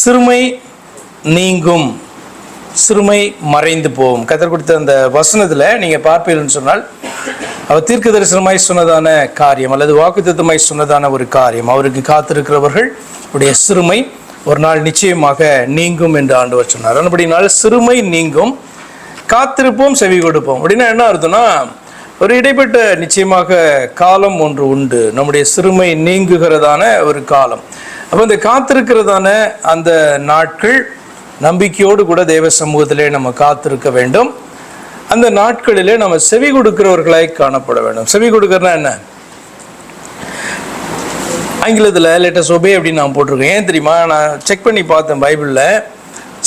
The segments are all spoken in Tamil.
சிறுமை நீங்கும், சிறுமை மறைந்து போகும். கர்த்தர் கொடுத்த அந்த வசனத்தில் நீங்கள் பார்ப்பீர்கள்னு சொன்னால், அவர் தீர்க்க தரிசனமாய் சொன்னதான காரியம் அல்லது வாக்குத்தத்தமாய் சொன்னதான ஒரு காரியம், அவருக்கு காத்திருக்கிறவர்கள் உடைய சிறுமை ஒரு நாள் நிச்சயமாக நீங்கும் என்று ஆண்டவர் சொன்னார். அப்படினால் சிறுமை நீங்கும், காத்திருப்போம், செவி கொடுப்போம். அப்படின்னா என்ன அர்த்தம்னா, ஒரு இடைப்பட்ட நிச்சயமாக காலம் ஒன்று உண்டு, நம்முடைய சிறுமை நீங்குகிறதான ஒரு காலம். அப்போ இந்த காத்திருக்கிறதான அந்த நாட்கள் நம்பிக்கையோடு கூட தேவ சமூகத்திலே நம்ம காத்திருக்க வேண்டும். அந்த நாட்களிலே நம்ம செவி கொடுக்கிறவர்களாய் காணப்பட வேண்டும். செவி கொடுக்கறதுனா என்ன? ஆங்கிலத்தில் லேட்டஸ்ட் ஒபே அப்படின்னு நான் போட்டிருக்கேன். ஏன் தெரியுமா? நான் செக் பண்ணி பார்த்தேன் பைபிளில்.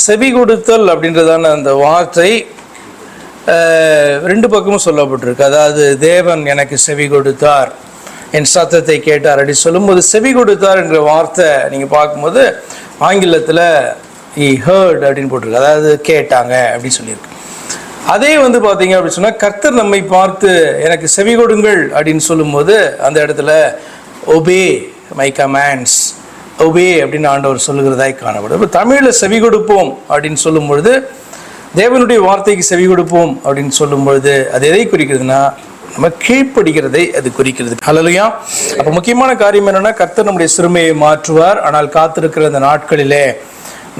செவி கொடுத்தல் அப்படின்றதான அந்த வார்த்தை ரெண்டு பக்கமும் சொல்லப்பட்டிருக்கு. அதாவது தேவன் எனக்கு செவி கொடுத்தார், என் சத்தத்தை கேட்டார் அப்படி சொல்லும்போது செவி கொடுத்தார் என்ற வார்த்தை நீங்கள் பார்க்கும்போது ஆங்கிலத்தில் he heard அப்படின்னு போட்டிருக்கு, அதாவது கேட்டாங்க அப்படின்னு சொல்லியிருக்கு. அதே பார்த்தீங்க அப்படின்னு சொன்னால், கர்த்தர் நம்மை பார்த்து எனக்கு செவி கொடுங்கள் அப்படின்னு சொல்லும்போது அந்த இடத்துல ஒபே மை கமாண்ட்ஸ், ஒபே அப்படின்னு ஆண்டவர் சொல்லுகிறதாய் காணப்படும். இப்போ தமிழில் செவி கொடுப்போம் அப்படின்னு சொல்லும் பொழுது, தேவனுடைய வார்த்தைக்கு செவி கொடுப்போம் அப்படின்னு சொல்லும் பொழுது அது எதை குறிக்கிறதுனா, நம்ம கீழ்ப்படுகிறதை அது குறிக்கிறது. ஹல்லேலூயா. அப்போ முக்கியமான காரியம் என்னன்னா, கர்த்தர் நம்முடைய சிறுமையை மாற்றுவார். ஆனால் காத்திருக்கிற அந்த நாட்களிலே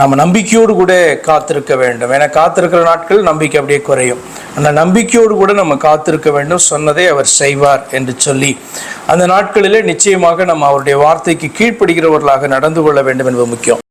நம்ம நம்பிக்கையோடு கூட காத்திருக்க வேண்டும். ஏன்னா காத்திருக்கிற நாட்கள் நம்பிக்கை அப்படியே குறையும். அந்த நம்பிக்கையோடு கூட நம்ம காத்திருக்க வேண்டும். சொன்னதை அவர் செய்வார் என்று சொல்லி அந்த நாட்களிலே நிச்சயமாக நம்ம அவருடைய வார்த்தைக்கு கீழ்ப்படுகிறவர்களாக நடந்து கொள்ள வேண்டும் என்பது முக்கியம்.